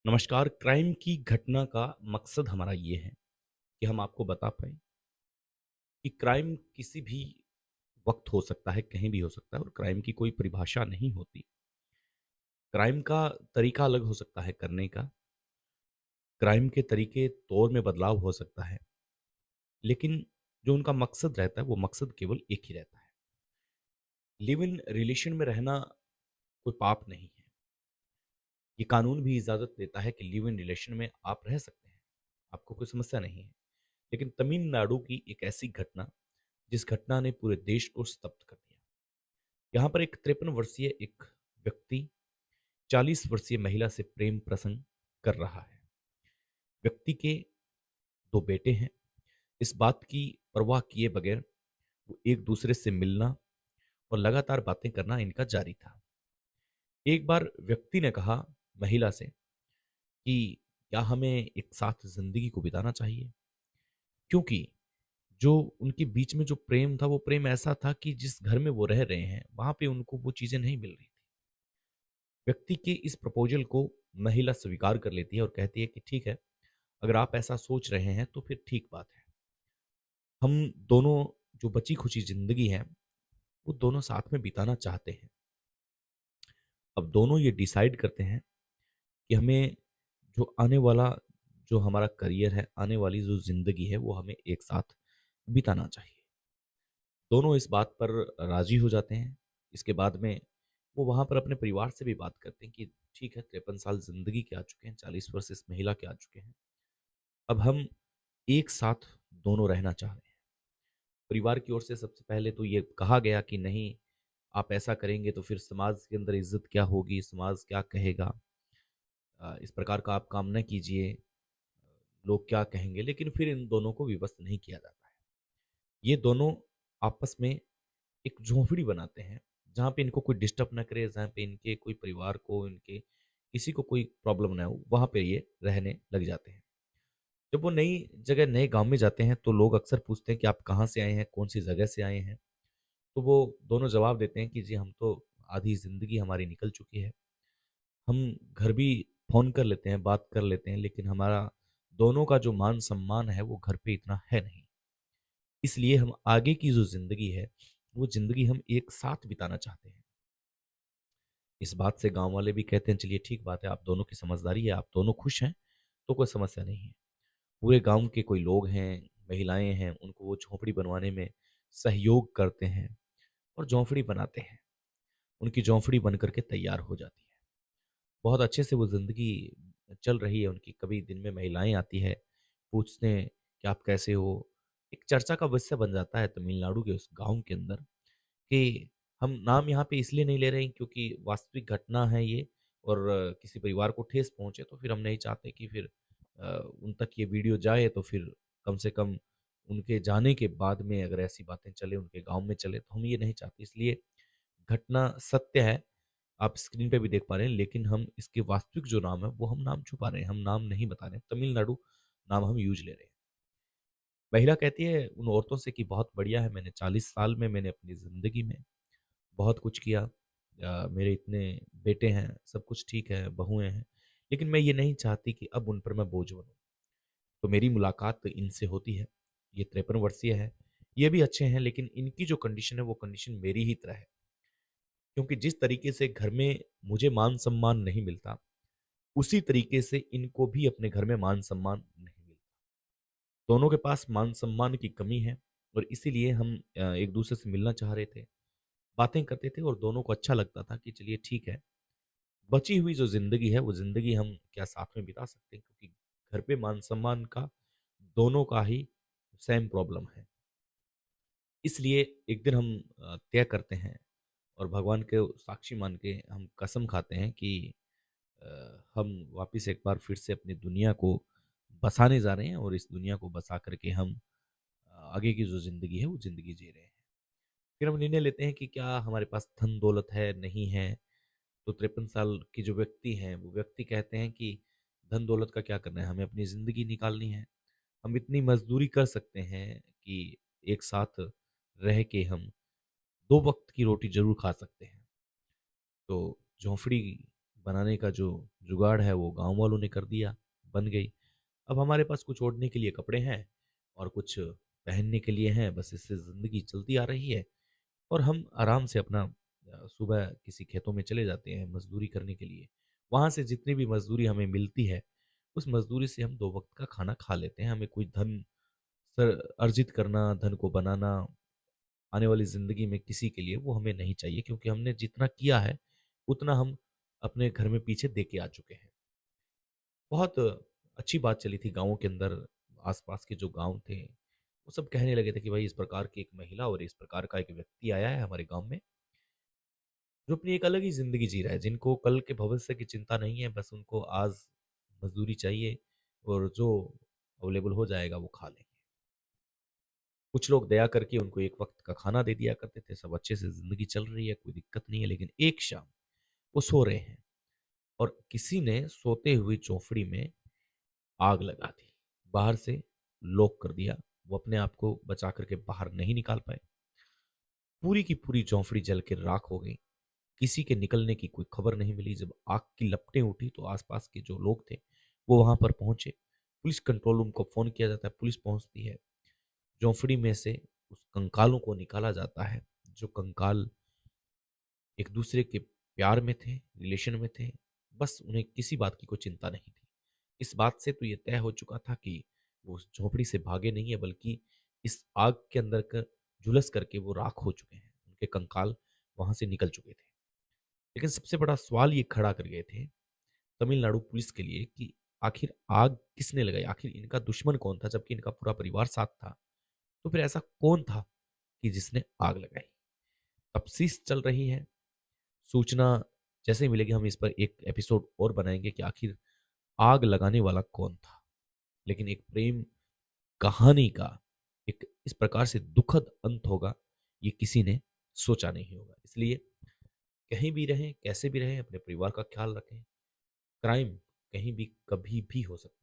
नमस्कार। क्राइम की घटना का मकसद हमारा ये है कि हम आपको बता पाएँ कि क्राइम किसी भी वक़्त हो सकता है, कहीं भी हो सकता है और क्राइम की कोई परिभाषा नहीं होती। क्राइम का तरीका अलग हो सकता है करने का, क्राइम के तरीके तौर में बदलाव हो सकता है, लेकिन जो उनका मकसद रहता है, वो मकसद केवल एक ही रहता है। लिव इन रिलेशन में रहना कोई पाप नहीं है। ये कानून भी इजाज़त देता है कि लिव इन रिलेशन में आप रह सकते हैं, आपको कोई समस्या नहीं है। लेकिन तमिलनाडु की एक ऐसी घटना जिस घटना ने पूरे देश को स्तब्ध कर दिया। यहाँ पर एक 53 वर्षीय एक व्यक्ति 40 वर्षीय महिला से प्रेम प्रसंग कर रहा है। व्यक्ति के 2 बेटे हैं। इस बात की परवाह किए बगैर वो एक दूसरे से मिलना और लगातार बातें करना इनका जारी था। एक बार व्यक्ति ने कहा महिला से कि क्या हमें एक साथ ज़िंदगी को बिताना चाहिए? क्योंकि जो उनके बीच में जो प्रेम था, वो प्रेम ऐसा था कि जिस घर में वो रह रहे हैं, वहाँ पे उनको वो चीज़ें नहीं मिल रही थी। व्यक्ति के इस प्रपोज़ल को महिला स्वीकार कर लेती है और कहती है कि ठीक है, अगर आप ऐसा सोच रहे हैं तो फिर ठीक बात है। हम दोनों जो बची-खुची ज़िंदगी है, वो दोनों साथ में बिताना चाहते हैं। अब दोनों ये डिसाइड करते हैं कि हमें जो आने वाला जो हमारा करियर है, आने वाली जो ज़िंदगी है, वो हमें एक साथ बिताना चाहिए। दोनों इस बात पर राज़ी हो जाते हैं। इसके बाद में वो वहाँ पर अपने परिवार से भी बात करते हैं कि ठीक है, 53 साल ज़िंदगी के आ चुके हैं, 40 वर्ष इस महिला के आ चुके हैं। अब हम एक साथ दोनों रहना चाह रहे हैं। परिवार की ओर से सबसे पहले तो ये कहा गया कि नहीं, आप ऐसा करेंगे तो फिर समाज के अंदर इज़्ज़त क्या होगी, समाज क्या कहेगा? इस प्रकार का आप काम ना कीजिए, लोग क्या कहेंगे? लेकिन फिर इन दोनों को विवश नहीं किया जाता है। ये दोनों आपस में एक झोंपड़ी बनाते हैं, जहाँ पे इनको कोई डिस्टर्ब ना करे, जहाँ पे इनके कोई परिवार को, इनके किसी को कोई प्रॉब्लम ना हो, वहाँ पे ये रहने लग जाते हैं। जब वो नई जगह, नए गाँव में जाते हैं, तो लोग अक्सर पूछते हैं कि आप कहाँ से आए हैं, कौन-सी जगह से आए हैं? तो वो दोनों जवाब देते हैं कि जी हम तो आधी ज़िंदगी हमारी निकल चुकी है। हम घर भी फ़ोन कर लेते हैं, बात कर लेते हैं, लेकिन हमारा दोनों का जो मान-सम्मान है, वो घर पे इतना है नहीं। इसलिए हम आगे की जो ज़िंदगी है, वो ज़िंदगी हम एक साथ बिताना चाहते हैं। इस बात से गाँव वाले भी कहते हैं चलिए ठीक बात है, आप दोनों की समझदारी है, आप दोनों खुश हैं, तो कोई समस्या नहीं है। पूरे गाँव के कोई लोग हैं, महिलाएँ हैं, उनको वो झोंपड़ी बनवाने में सहयोग करते हैं और झोंपड़ी बनाते हैं। उनकी झोंपड़ी बन कर के तैयार हो जाती है। बहुत अच्छे से वो ज़िंदगी चल रही है उनकी। कभी दिन में महिलाएँ आती हैं, पूछते हैं कि आप कैसे हो? एक चर्चा का विषय बन जाता है तमिलनाडु के उस गाँव के अंदर कि हम नाम यहाँ पे इसलिए नहीं ले रहे हैं क्योंकि वास्तविक घटना है ये और किसी परिवार को ठेस पहुँचे तो फिर हम नहीं चाहते कि फिर उन तक ये वीडियो जाए तो फिर कम से कम उनके जाने के बाद में अगर ऐसी बातें चले, उनके गाँव में चले तो हम ये नहीं चाहते। इसलिए घटना सत्य है, आप स्क्रीन पे भी देख पा रहे हैं, लेकिन हम इसके वास्तविक जो नाम है वो हम नाम छुपा रहे हैं, हम नाम नहीं बता रहे हैं। तमिलनाडु नाम हम यूज़ ले रहे हैं। महिला कहती है उन औरतों से कि बहुत बढ़िया है, मैंने 40 साल में मैंने अपनी ज़िंदगी में बहुत कुछ किया। मेरे इतने बेटे हैं, सब कुछ ठीक है, बहुएँ हैं, लेकिन मैं ये नहीं चाहती कि अब उन पर मैं बोझ बनूँ। तो मेरी मुलाकात इनसे होती है। ये 53 वर्षीय है, ये भी अच्छे हैं, लेकिन इनकी जो कंडीशन है, वो कंडीशन मेरी ही तरह है। क्योंकि जिस तरीके से घर में मुझे मान-सम्मान नहीं मिलता, उसी तरीके से इनको भी अपने घर में मान-सम्मान नहीं मिलता। दोनों के पास मान-सम्मान की कमी है और इसीलिए हम एक-दूसरे से मिलना चाह रहे थे, बातें करते थे और दोनों को अच्छा लगता था कि चलिए ठीक है, बची हुई जो ज़िंदगी है, वो ज़िंदगी हम क्या साथ में बिता सकते हैं क्योंकि घर पे मान-सम्मान का दोनों का ही सेम प्रॉब्लम है। इसलिए एक दिन हम तय करते हैं और भगवान के साक्षी मान के हम कसम खाते हैं कि हम वापिस एक बार फिर से अपनी दुनिया को बसाने जा रहे हैं और इस दुनिया को बसा करके हम आगे की जो ज़िंदगी है, वो ज़िंदगी जी रहे हैं। फिर हम निर्णय लेते हैं कि क्या हमारे पास धन दौलत है, नहीं है। तो 53 साल के जो व्यक्ति हैं, वो व्यक्ति कहते हैं कि धन दौलत का क्या करना है, हमें अपनी ज़िंदगी निकालनी है। हम इतनी मज़दूरी कर सकते हैं कि एक साथ रह के हम 2 वक़्त की रोटी ज़रूर खा सकते हैं। तो झोंपड़ी बनाने का जो जुगाड़ है वो गाँव वालों ने कर दिया, बन गई। अब हमारे पास कुछ ओढ़ने के लिए कपड़े हैं और कुछ पहनने के लिए हैं, बस इससे ज़िंदगी चलती आ रही है और हम आराम से अपना सुबह किसी खेतों में चले जाते हैं मज़दूरी करने के लिए। वहाँ से जितनी भी मज़दूरी हमें मिलती है, उस मज़दूरी से हम 2 वक़्त का खाना खा लेते हैं। हमें कोई धन सर अर्जित करना, धन को बनाना, आने वाली ज़िंदगी में किसी के लिए वो हमें नहीं चाहिए क्योंकि हमने जितना किया है, उतना हम अपने घर में पीछे दे के आ चुके हैं। बहुत अच्छी बात चली थी गाँवों के अंदर, आस-पास के जो गाँव थे, वो सब कहने लगे थे कि भाई इस प्रकार की एक महिला और इस प्रकार का एक व्यक्ति आया है हमारे गाँव में, जो अपनी एक अलग ही ज़िंदगी जी रहा है, जिनको कल के भविष्य की चिंता नहीं है, बस उनको आज मज़दूरी चाहिए और जो अवेलेबल हो जाएगा वो खा लेंगे। कुछ लोग दया करके उनको एक वक़्त का खाना दे दिया करते थे, सब अच्छे से ज़िंदगी चल रही है, कोई दिक्कत नहीं है, लेकिन एक शाम वो सो रहे हैं और किसी ने सोते हुए चौफड़ी में आग लगा दी। बाहर से लॉक कर दिया, वो अपने आप को बचा कर के बाहर नहीं निकाल पाए। पूरी की पूरी चौफड़ी जल के राख हो गई। किसी के निकलने की कोई खबर नहीं मिली। जब आग की लपटें उठी तो आसपास के जो लोग थे, वो वहाँ पर पहुँचे। पुलिस कंट्रोल रूम को फ़ोन किया जाता है, पुलिस पहुँचती है। चौफड़ी में से उस कंकालों को निकाला जाता है, जो कंकाल एक दूसरे के प्यार में थे, रिलेशन में थे, बस उन्हें किसी बात की कोई चिंता नहीं थी। इस बात से तो ये तय हो चुका था कि वो उस झोंपड़ी से भागे नहीं है बल्कि इस आग के अंदर क झुलस करके वो राख हो चुके हैं। उनके कंकाल वहाँ से निकल चुके थे। लेकिन सबसे बड़ा सवाल ये खड़ा कर गए थे तमिलनाडु पुलिस के लिए कि आखिर आग किसने लगाई? आखिर इनका दुश्मन कौन था? जबकि इनका पूरा परिवार साथ था। तो फिर ऐसा कौन था कि जिसने आग लगाई? तफ्तीश चल रही है। सूचना जैसे ही मिलेगी हम इस पर एक एपिसोड और बनाएँगे कि आखिर आग लगाने वाला कौन था? लेकिन एक प्रेम कहानी का एक इस प्रकार से दुखद अंत होगा, ये किसी ने सोचा नहीं होगा। इसलिए कहीं भी रहें, कैसे भी रहें, अपने परिवार का ख़्याल रखें। क्राइम कहीं भी, कभी भी हो सकता है।